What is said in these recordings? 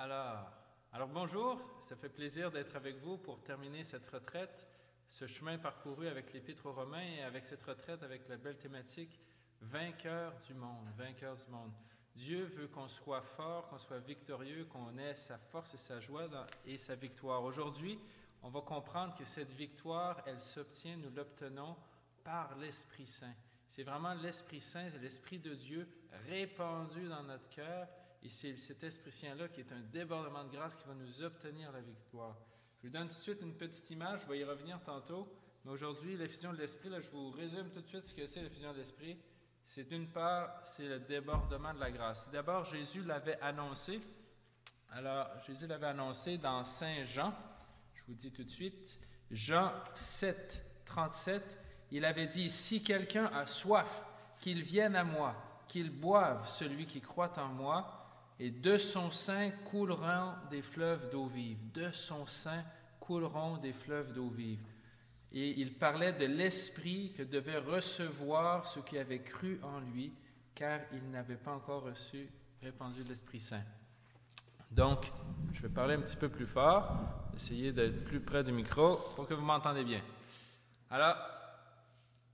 Alors, alors bonjour, ça fait plaisir d'être avec vous pour terminer cette retraite, ce chemin parcouru avec l'Épître aux Romains et avec cette retraite avec la belle thématique vainqueur du monde, vainqueur du monde. Dieu veut qu'on soit fort, qu'on soit victorieux, qu'on ait sa force et sa joie et sa victoire. Aujourd'hui, on va comprendre que cette victoire, elle s'obtient, nous l'obtenons par l'Esprit Saint. C'est vraiment l'Esprit Saint, c'est l'Esprit de Dieu répandu dans notre cœur. Et c'est cet Esprit Saint-là qui est un débordement de grâce qui va nous obtenir la victoire. Je vous donne tout de suite une petite image, je vais y revenir tantôt. Mais aujourd'hui, l'effusion de l'Esprit, là, je vous résume tout de suite ce que c'est l'effusion de l'Esprit. C'est d'une part, c'est le débordement de la grâce. D'abord, Jésus l'avait annoncé. Alors, Jésus l'avait annoncé dans Saint Jean. Je vous dis tout de suite. Jean 7, 37. Il avait dit, « Si quelqu'un a soif, qu'il vienne à moi, qu'il boive celui qui croit en moi, et de son sein couleront des fleuves d'eau vive. De son sein couleront des fleuves d'eau vive. » Et il parlait de l'Esprit que devaient recevoir ceux qui avaient cru en lui, car ils n'avaient pas encore répandu l'Esprit Saint. Donc, je vais parler un petit peu plus fort, essayer d'être plus près du micro pour que vous m'entendez bien. Alors,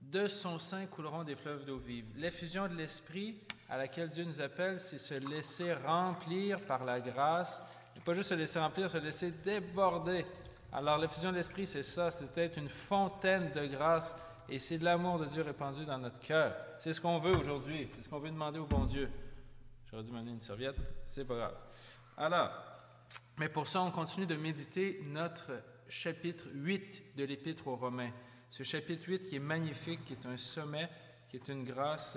de son sein couleront des fleuves d'eau vive. L'effusion de l'Esprit à laquelle Dieu nous appelle, c'est se laisser remplir par la grâce. Et pas juste se laisser remplir, se laisser déborder. Alors, l'effusion de l'Esprit, c'est ça, c'est être une fontaine de grâce et c'est de l'amour de Dieu répandu dans notre cœur. C'est ce qu'on veut aujourd'hui, c'est ce qu'on veut demander au bon Dieu. J'aurais dû m'amener une serviette, c'est pas grave. Alors, mais pour ça, on continue de méditer notre chapitre 8 de l'Épître aux Romains. Ce chapitre 8 qui est magnifique, qui est un sommet, qui est une grâce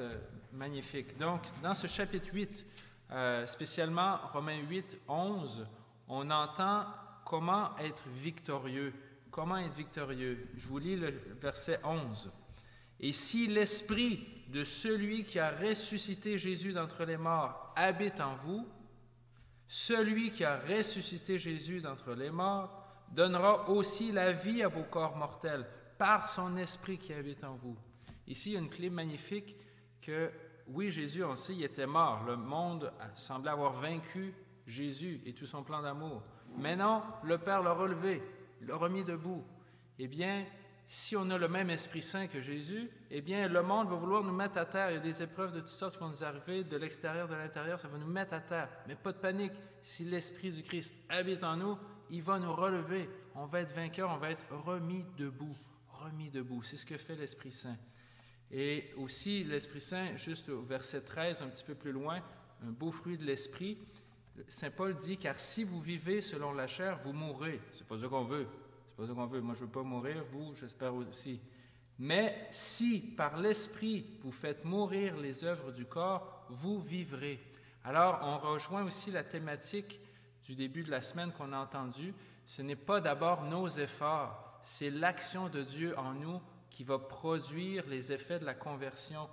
magnifique. Donc, dans ce chapitre 8, spécialement Romains 8, 11, on entend comment être victorieux. Comment être victorieux? Je vous lis le verset 11. « Et si l'esprit de celui qui a ressuscité Jésus d'entre les morts habite en vous, celui qui a ressuscité Jésus d'entre les morts donnera aussi la vie à vos corps mortels par son esprit qui habite en vous. » Ici, il y a une clé magnifique que, oui, Jésus, on le sait, il était mort. Le monde semblait avoir vaincu Jésus et tout son plan d'amour. Mais non, le Père l'a relevé, il l'a remis debout. Eh bien, si on a le même Esprit Saint que Jésus, eh bien, le monde va vouloir nous mettre à terre. Il y a des épreuves de toutes sortes qui vont nous arriver, de l'extérieur, de l'intérieur, ça va nous mettre à terre. Mais pas de panique, si l'Esprit du Christ habite en nous, il va nous relever. On va être vainqueur, on va être remis debout. Remis debout, c'est ce que fait l'Esprit Saint. Et aussi, l'Esprit Saint, juste au verset 13, un petit peu plus loin, un beau fruit de l'Esprit, Saint Paul dit, « Car si vous vivez selon la chair, vous mourrez. » C'est pas ça qu'on veut. C'est pas ça qu'on veut. Moi, je veux pas mourir, vous, j'espère aussi. Mais si, par l'Esprit, vous faites mourir les œuvres du corps, vous vivrez. Alors, on rejoint aussi la thématique du début de la semaine qu'on a entendue. Ce n'est pas d'abord nos efforts, c'est l'action de Dieu en nous qui va produire les effets de la conversion.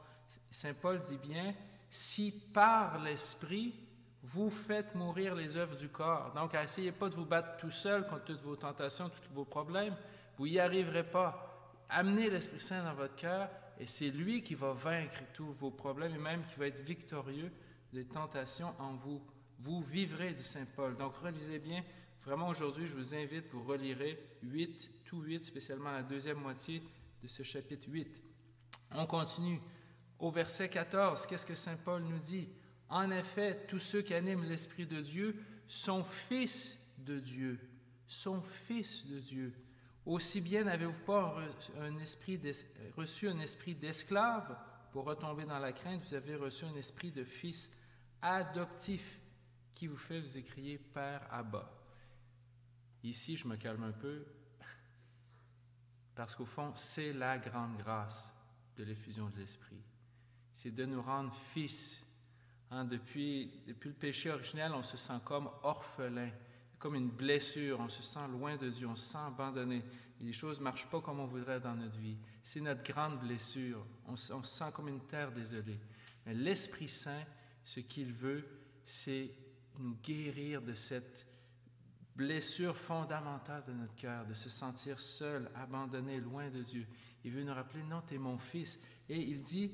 Saint Paul dit bien, si par l'Esprit, vous faites mourir les œuvres du corps. Donc, essayez pas de vous battre tout seul contre toutes vos tentations, tous vos problèmes. Vous n'y arriverez pas. Amenez l'Esprit Saint dans votre cœur et c'est lui qui va vaincre tous vos problèmes et même qui va être victorieux des tentations en vous. Vous vivrez, dit Saint Paul. Donc, relisez bien. Vraiment, aujourd'hui, je vous invite, vous relirez 8, tout 8, spécialement la deuxième moitié de ce chapitre 8. On continue. Au verset 14, qu'est-ce que Saint Paul nous dit? « En effet, tous ceux qui animent l'Esprit de Dieu sont fils de Dieu. » Sont fils de Dieu. Aussi bien n'avez-vous pas reçu un esprit d'esclave pour retomber dans la crainte, vous avez reçu un esprit de fils adoptif qui vous fait vous écrier « Père Abba ». Ici, je me calme un peu, parce qu'au fond, c'est la grande grâce de l'effusion de l'Esprit. C'est de nous rendre fils. Depuis le péché originel, on se sent comme orphelin, comme une blessure, on se sent loin de Dieu, on se sent abandonné. Les choses ne marchent pas comme on voudrait dans notre vie. C'est notre grande blessure. On se sent comme une terre désolée. Mais l'Esprit Saint, ce qu'il veut, c'est nous guérir de cette blessure fondamentale de notre cœur, de se sentir seul, abandonné, loin de Dieu. Il veut nous rappeler, non, tu es mon fils. Et il dit,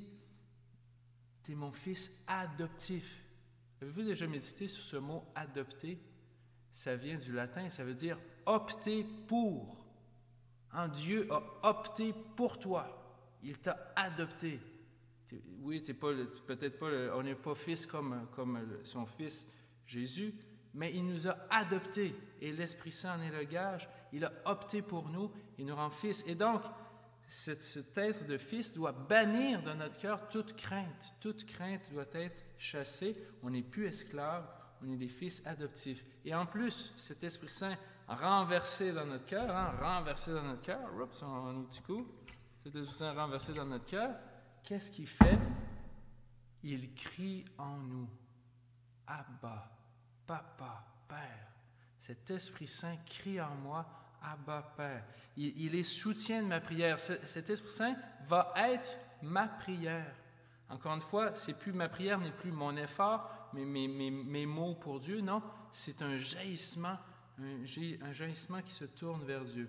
tu es mon fils adoptif. Avez-vous déjà médité sur ce mot « adopté » ? ça vient du latin, ça veut dire « opter pour ». Dieu a opté pour toi. Il t'a adopté. Oui, peut-être pas, on n'est pas fils comme son fils Jésus, mais il nous a adoptés. Et l'Esprit Saint en est le gage. Il a opté pour nous, il nous rend fils. Et donc, cet être de fils doit bannir de notre cœur toute crainte. Toute crainte doit être chassée. On n'est plus esclaves, on est des fils adoptifs. Et en plus, cet Esprit Saint renversé dans notre cœur, oups, un petit coup, cet Esprit Saint renversé dans notre cœur, qu'est-ce qu'il fait? Il crie en nous, Abba, Papa, Père. Cet Esprit Saint crie en moi, Abba, Père. Il est soutien de ma prière. Cet Esprit Saint va être ma prière. Encore une fois, ma prière n'est plus mon effort, mais mes mots pour Dieu. Non, c'est un jaillissement qui se tourne vers Dieu.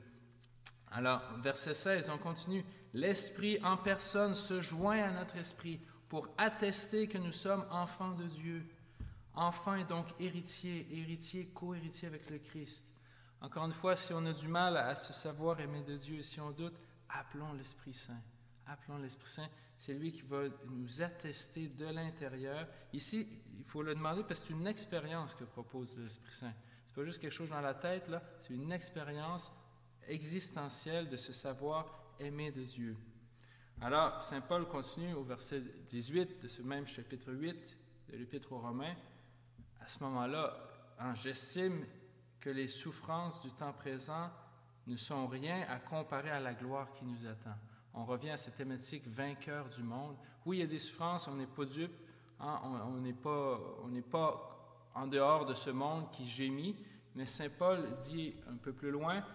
Alors, verset 16, on continue. L'Esprit en personne se joint à notre esprit pour attester que nous sommes enfants de Dieu. Enfants et donc héritiers, co-héritiers avec le Christ. Encore une fois, si on a du mal à se savoir aimer de Dieu, si on doute, appelons l'Esprit Saint. Appelons l'Esprit Saint. C'est lui qui va nous attester de l'intérieur. Ici, il faut le demander parce que c'est une expérience que propose l'Esprit Saint. C'est pas juste quelque chose dans la tête, là. C'est une expérience existentielle de se savoir aimer de Dieu. Alors, saint Paul continue au verset 18 de ce même chapitre 8 de l'Épître aux Romains. À ce moment-là, j'estime que les souffrances du temps présent ne sont rien à comparer à la gloire qui nous attend. On revient à cette thématique vainqueur du monde. Oui, il y a des souffrances, on n'est pas dupe, on n'est pas en dehors de ce monde qui gémit, mais saint Paul dit un peu plus loin,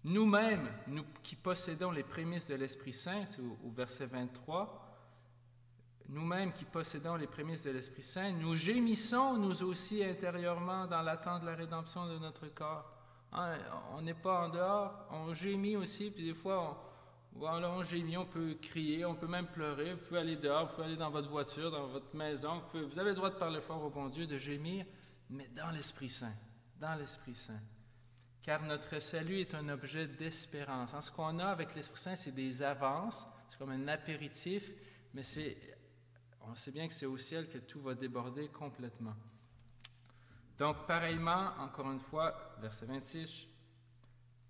nous-mêmes, nous qui possédons les prémices de l'Esprit Saint, c'est au verset 23, nous-mêmes qui possédons les prémices de l'Esprit Saint, nous gémissons nous aussi intérieurement dans l'attente de la rédemption de notre corps. On n'est pas en dehors, on gémit aussi, puis des fois, on gémit, on peut crier, on peut même pleurer, vous pouvez aller dehors, vous pouvez aller dans votre voiture, dans votre maison, vous avez le droit de parler fort au bon Dieu, de gémir, mais dans l'Esprit Saint, dans l'Esprit Saint. Car notre salut est un objet d'espérance. Ce qu'on a avec l'Esprit Saint, c'est des avances, c'est comme un apéritif, mais on sait bien que c'est au ciel que tout va déborder complètement. Donc, pareillement, encore une fois, verset 26,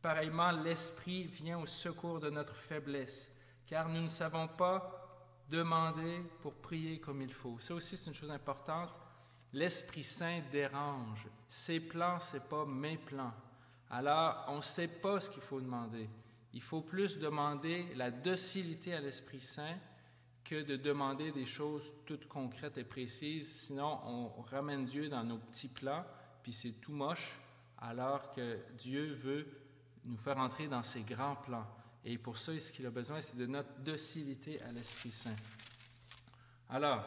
pareillement, l'Esprit vient au secours de notre faiblesse, car nous ne savons pas demander pour prier comme il faut. Ça aussi, c'est une chose importante. L'Esprit Saint dérange. Ses plans, ce n'est pas mes plans. Alors, on ne sait pas ce qu'il faut demander. Il faut plus demander la docilité à l'Esprit Saint que de demander des choses toutes concrètes et précises. Sinon, on ramène Dieu dans nos petits plans, puis c'est tout moche, alors que Dieu veut nous faire entrer dans ses grands plans. Et pour ça, ce qu'il a besoin, c'est de notre docilité à l'Esprit Saint. Alors,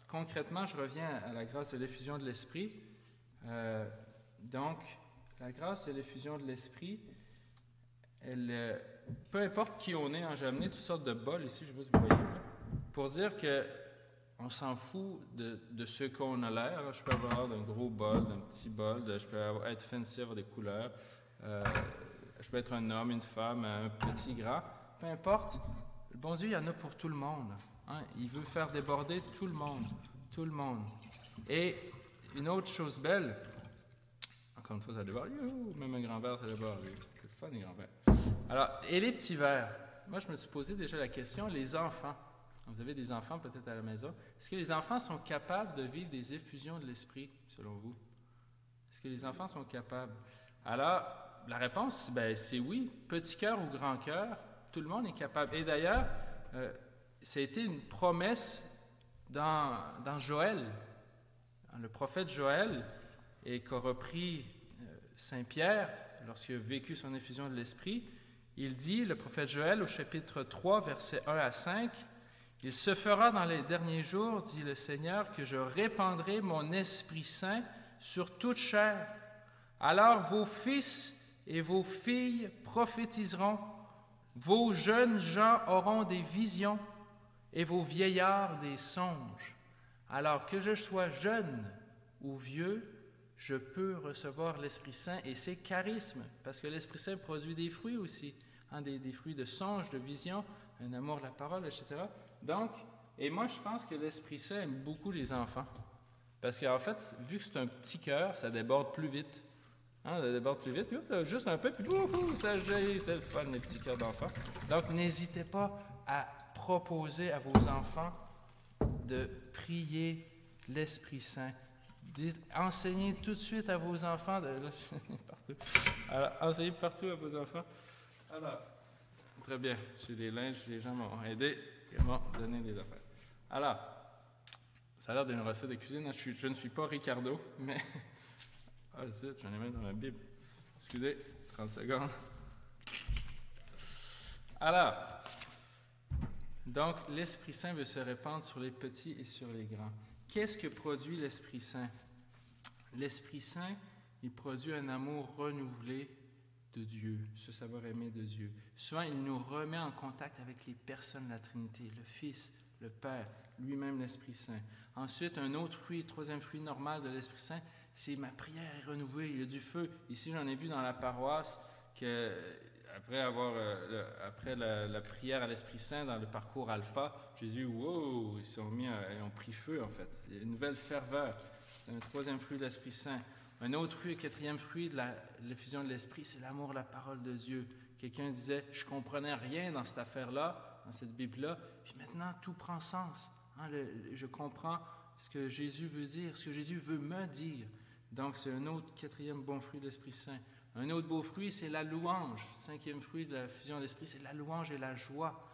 concrètement, je reviens à la grâce de l'effusion de l'Esprit. Donc, la grâce de l'effusion de l'Esprit, peu importe qui on est, j'ai amené toutes sortes de bols ici, je ne sais pas si vous voyez, là, pour dire qu'on s'en fout de ce qu'on a l'air. Je peux avoir d'un gros bol, d'un petit bol, je peux être fancy, avoir des couleurs, je peux être un homme, une femme, un petit, grand, peu importe. Le bon Dieu, il y en a pour tout le monde. Il veut faire déborder tout le monde, tout le monde. Et une autre chose belle, encore une fois, ça déborde. Même un grand verre, ça déborde. C'est le fun, les grands verres. Alors, et les petits verres? Moi, je me suis posé déjà la question, les enfants. Vous avez des enfants peut-être à la maison. Est-ce que les enfants sont capables de vivre des effusions de l'Esprit, selon vous? Est-ce que les enfants sont capables? Alors, la réponse, c'est oui. Petit cœur ou grand cœur, tout le monde est capable. Et d'ailleurs, ça a été une promesse dans Joël, le prophète Joël, et qu'a repris Saint Pierre lorsqu'il a vécu son effusion de l'Esprit. Il dit, le prophète Joël, au chapitre 3, versets 1 à 5, « Il se fera dans les derniers jours, dit le Seigneur, que je répandrai mon Esprit Saint sur toute chair. Alors vos fils et vos filles prophétiseront, vos jeunes gens auront des visions, et vos vieillards des songes. Alors que je sois jeune ou vieux, je peux recevoir l'Esprit Saint et ses charismes, parce que l'Esprit Saint produit des fruits aussi, hein, des fruits de songe, de vision, un amour de la parole, etc. Donc, et moi, je pense que l'Esprit Saint aime beaucoup les enfants, parce qu'en fait, vu que c'est un petit cœur, ça déborde plus vite. Hein, ça déborde plus vite, puis juste un peu, puis ça jaillit, c'est le fun, les petits cœurs d'enfants. Donc, n'hésitez pas à proposer à vos enfants de prier l'Esprit Saint. Enseignez tout de suite à vos enfants, partout. Alors, enseignez partout à vos enfants. Alors, très bien, j'ai des linges, les gens m'ont aidé, ils m'ont donné des affaires. Alors, ça a l'air d'une recette de cuisine, je ne suis pas Ricardo, mais... Ah, zut, j'en ai même dans ma Bible. Excusez, 30 secondes. Alors, donc, l'Esprit Saint veut se répandre sur les petits et sur les grands. Qu'est-ce que produit l'Esprit Saint? L'Esprit Saint, il produit un amour renouvelé de Dieu, ce savoir-aimer de Dieu. Souvent, il nous remet en contact avec les personnes de la Trinité, le Fils, le Père, lui-même l'Esprit Saint. Ensuite, un autre fruit, troisième fruit normal de l'Esprit Saint, c'est ma prière est renouvelée, il y a du feu. Ici, j'en ai vu dans la paroisse que après la prière à l'Esprit Saint dans le parcours alpha, Jésus, wow, ils ont pris feu en fait. Il y a une nouvelle ferveur. C'est un troisième fruit de l'Esprit Saint. Un autre fruit, un quatrième fruit de l'effusion de l'Esprit, c'est l'amour de la parole de Dieu. Quelqu'un disait, je ne comprenais rien dans cette affaire-là, dans cette Bible-là, puis maintenant tout prend sens. Hein, je comprends ce que Jésus veut dire, ce que Jésus veut me dire. Donc c'est un autre quatrième bon fruit de l'Esprit Saint. Un autre beau fruit, c'est la louange. Cinquième fruit de la fusion de l'Esprit, c'est la louange et la joie.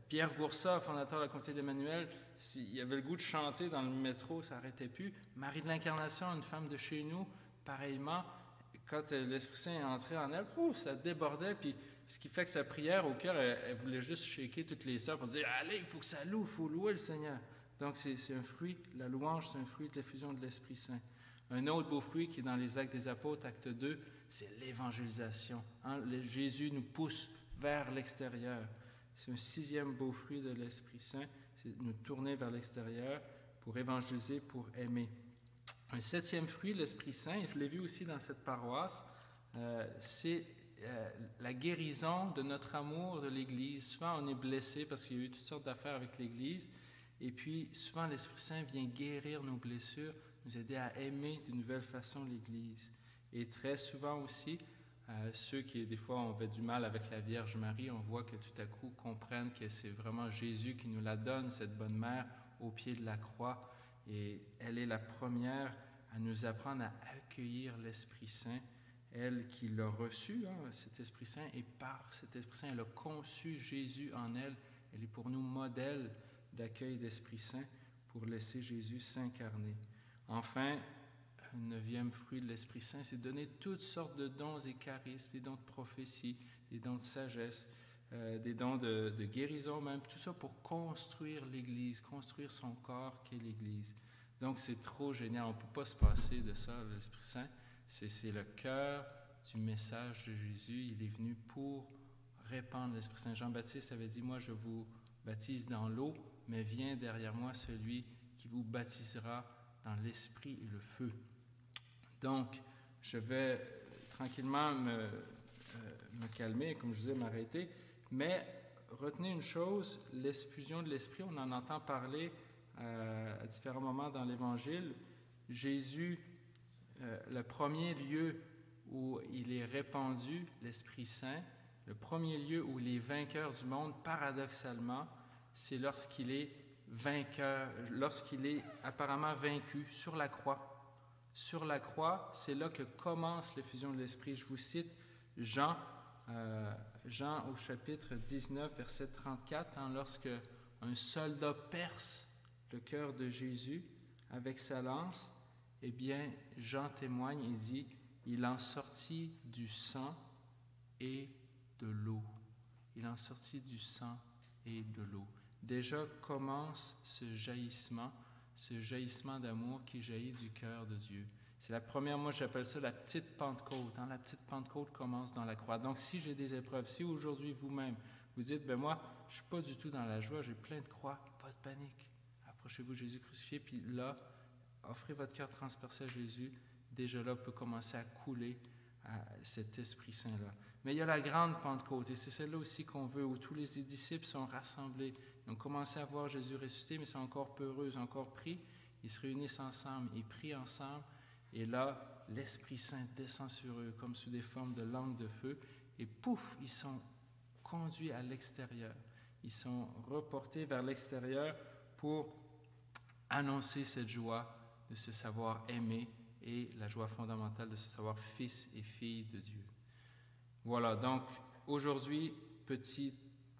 Pierre Goursat, fondateur de la communauté d'Emmanuel, il avait le goût de chanter dans le métro, ça n'arrêtait plus. Marie de l'Incarnation, une femme de chez nous, pareillement, quand l'Esprit Saint est entré en elle, ça débordait. Puis ce qui fait que sa prière au cœur, elle voulait juste shaker toutes les sœurs pour dire « Allez, il faut que ça loue, il faut louer le Seigneur ». Donc c'est un fruit, la louange, c'est un fruit de l'effusion de l'Esprit Saint. Un autre beau fruit qui est dans les Actes des Apôtres, acte 2, c'est l'évangélisation. Hein? Jésus nous pousse vers l'extérieur. C'est un sixième beau fruit de l'Esprit Saint, c'est nous tourner vers l'extérieur pour évangéliser, pour aimer. Un septième fruit de l'Esprit Saint, et je l'ai vu aussi dans cette paroisse, c'est la guérison de notre amour de l'Église. Souvent, on est blessé parce qu'il y a eu toutes sortes d'affaires avec l'Église, et puis souvent, l'Esprit Saint vient guérir nos blessures, nous aider à aimer d'une nouvelle façon l'Église. Et très souvent aussi, ceux qui, des fois, ont fait du mal avec la Vierge Marie, on voit que tout à coup comprennent que c'est vraiment Jésus qui nous la donne, cette bonne mère, au pied de la croix. Et elle est la première à nous apprendre à accueillir l'Esprit Saint, elle qui l'a reçu, hein, cet Esprit Saint, et par cet Esprit Saint, elle a conçu Jésus en elle. Elle est pour nous modèle d'accueil d'Esprit Saint pour laisser Jésus s'incarner. Enfin, un neuvième fruit de l'Esprit Saint, c'est donner toutes sortes de dons et charismes, des dons de prophétie, des dons de sagesse, des dons de guérison même, tout ça pour construire l'Église, construire son corps qu'est l'Église. Donc c'est trop génial, on ne peut pas se passer de ça, l'Esprit Saint. C'est le cœur du message de Jésus, il est venu pour répandre l'Esprit Saint. Jean-Baptiste avait dit, moi je vous baptise dans l'eau, mais vient derrière moi celui qui vous baptisera dans l'esprit et le feu. Donc, je vais tranquillement me calmer, comme je disais, m'arrêter, mais retenez une chose, l'effusion de l'esprit, on en entend parler à différents moments dans l'Évangile. Jésus, le premier lieu où il est répandu, l'Esprit Saint, le premier lieu où il est vainqueur du monde, paradoxalement, c'est lorsqu'il est vainqueur, lorsqu'il est apparemment vaincu sur la croix. Sur la croix, c'est là que commence l'effusion de l'Esprit. Je vous cite Jean au chapitre 19, verset 34, hein, lorsque un soldat perce le cœur de Jésus avec sa lance, eh bien, Jean témoigne et dit, il en sortit du sang et de l'eau. Il en sortit du sang et de l'eau. Déjà commence ce jaillissement d'amour qui jaillit du cœur de Dieu. C'est la première, moi j'appelle ça la petite Pentecôte. Hein? La petite Pentecôte commence dans la croix. Donc si j'ai des épreuves, si aujourd'hui vous-même, vous dites, ben moi, je ne suis pas du tout dans la joie, j'ai plein de croix, pas de panique. Approchez-vous de Jésus crucifié, puis là, offrez votre cœur transpercé à Jésus, déjà là peut commencer à couler à cet Esprit Saint-là. Mais il y a la grande Pentecôte, et c'est celle-là aussi qu'on veut, où tous les disciples sont rassemblés. Ils ont commencé à voir Jésus ressuscité, mais ils sont encore peureux, ils ont encore pris. Ils se réunissent ensemble, ils prient ensemble, et là, l'Esprit Saint descend sur eux comme sous des formes de langues de feu, et pouf, ils sont conduits à l'extérieur. Ils sont reportés vers l'extérieur pour annoncer cette joie de se savoir aimé et la joie fondamentale de se savoir fils et fille de Dieu. Voilà, donc aujourd'hui, petit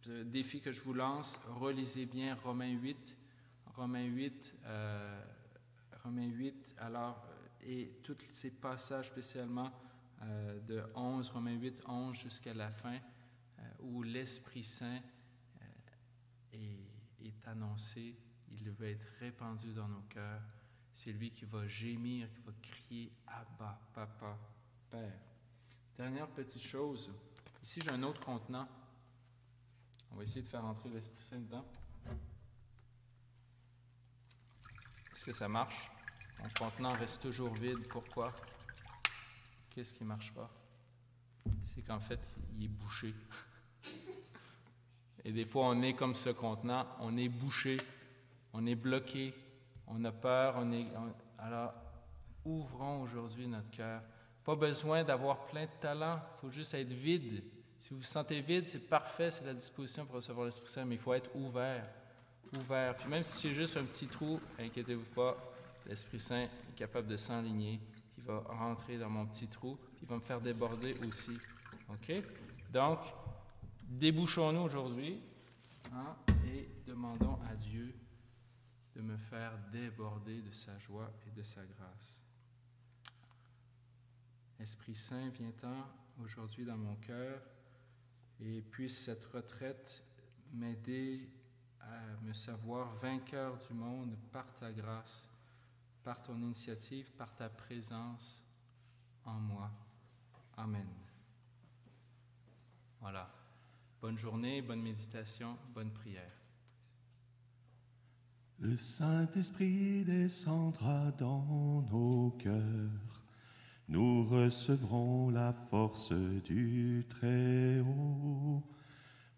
défi que je vous lance, relisez bien Romains 8. Romains 8, alors, et tous ces passages spécialement de 11, Romains 8, 11 jusqu'à la fin, où l'Esprit Saint est annoncé, il veut être répandu dans nos cœurs. C'est lui qui va gémir, qui va crier « Abba, Papa, Père ». Dernière petite chose, ici j'ai un autre contenant. On va essayer de faire entrer l'Esprit Saint dedans. Est-ce que ça marche? Mon contenant reste toujours vide. Pourquoi? Qu'est-ce qui ne marche pas? C'est qu'en fait, il est bouché. Et des fois, on est comme ce contenant, on est bouché, on est bloqué, on a peur, alors, ouvrons aujourd'hui notre cœur. Pas besoin d'avoir plein de talents, il faut juste être vide. Si vous vous sentez vide, c'est parfait, c'est la disposition pour recevoir l'Esprit Saint, mais il faut être ouvert. Ouvert. Puis même si c'est juste un petit trou, inquiétez-vous pas, l'Esprit Saint est capable de s'enligner, puis il va rentrer dans mon petit trou, puis il va me faire déborder aussi. OK? Donc, débouchons-nous aujourd'hui et demandons à Dieu de me faire déborder de sa joie et de sa grâce. Esprit Saint, viens-t'en aujourd'hui dans mon cœur et puisse cette retraite m'aider à me savoir vainqueur du monde par ta grâce, par ton initiative, par ta présence en moi. Amen. Voilà. Bonne journée, bonne méditation, bonne prière. Le Saint-Esprit descendra dans nos cœurs. Nous recevrons la force du Très-Haut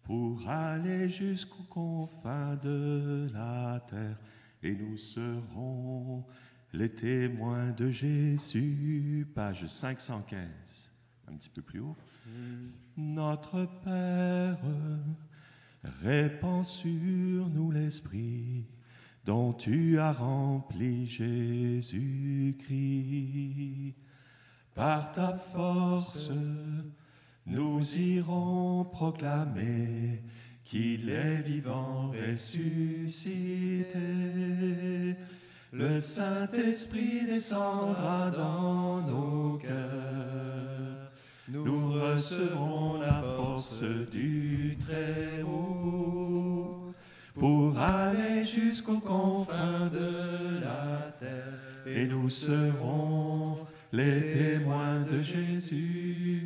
pour aller jusqu'aux confins de la terre. Et nous serons les témoins de Jésus. Page 515. Un petit peu plus haut. Notre Père, répands sur nous l'Esprit dont tu as rempli Jésus-Christ. Par ta force, nous irons proclamer qu'il est vivant ressuscité. Le Saint-Esprit descendra dans nos cœurs. Nous recevrons la force du Très-Haut pour aller jusqu'aux confins de la terre. Et nous serons les témoins de Jésus.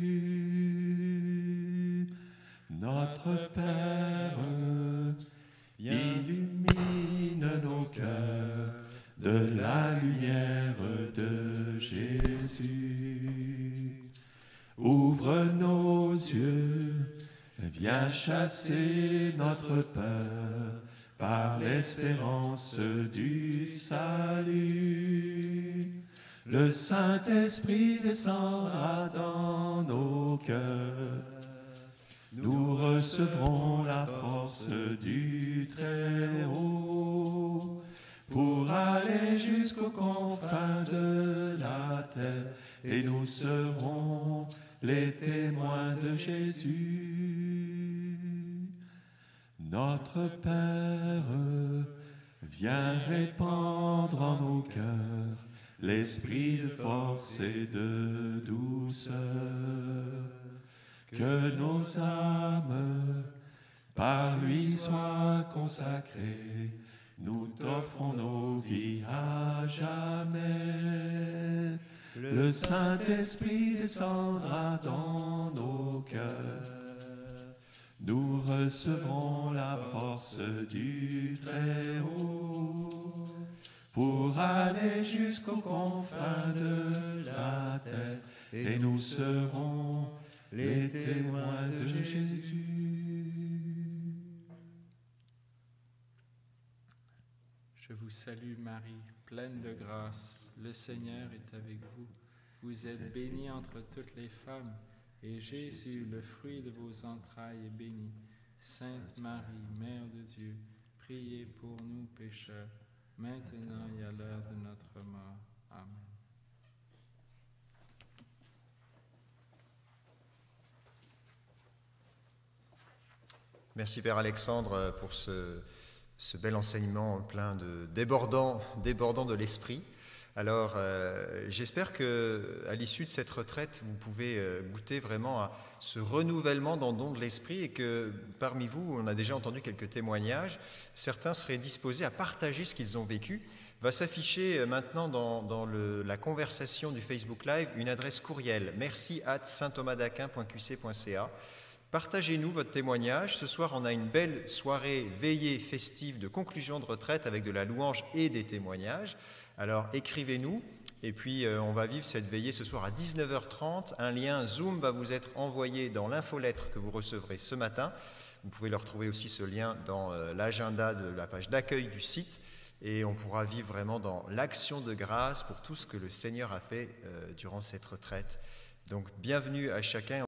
Notre Père, illumine nos cœurs de la lumière de Jésus. Ouvre nos yeux, viens chasser notre peur par l'espérance du salut. Le Saint-Esprit descendra dans nos cœurs. Nous recevrons la force du Très-Haut pour aller jusqu'aux confins de la terre. Et nous serons les témoins de Jésus. Notre Père, viens répandre en nos cœurs l'esprit de force et de douceur. Que nos âmes par lui soient consacrées. Nous t'offrons nos vies à jamais. Le Saint-Esprit descendra dans nos cœurs. Nous recevrons la force du Très-Haut pour aller jusqu'aux confins de la terre, et nous serons les témoins de Jésus. Je vous salue Marie, pleine de grâce, le Seigneur est avec vous. Vous êtes bénie entre toutes les femmes, et Jésus, le fruit de vos entrailles, est béni. Sainte Marie, Mère de Dieu, priez pour nous pécheurs, maintenant et à l'heure de notre mort. Amen. Merci Père Alexandre pour ce bel enseignement plein de débordant de l'esprit. Alors, j'espère qu'à l'issue de cette retraite, vous pouvez goûter vraiment à ce renouvellement dans le don de l'esprit et que parmi vous, on a déjà entendu quelques témoignages, certains seraient disposés à partager ce qu'ils ont vécu. Va s'afficher maintenant dans la conversation du Facebook Live une adresse courriel merci@saintthomasdaquin.qc.ca. Partagez-nous votre témoignage. Ce soir, on a une belle soirée veillée festive de conclusion de retraite avec de la louange et des témoignages. Alors, écrivez-nous et puis on va vivre cette veillée ce soir à 19h30. Un lien Zoom va vous être envoyé dans l'infolettre que vous recevrez ce matin. Vous pouvez le retrouver aussi, ce lien, dans l'agenda de la page d'accueil du site. Et on pourra vivre vraiment dans l'action de grâce pour tout ce que le Seigneur a fait durant cette retraite. Donc, bienvenue à chacun.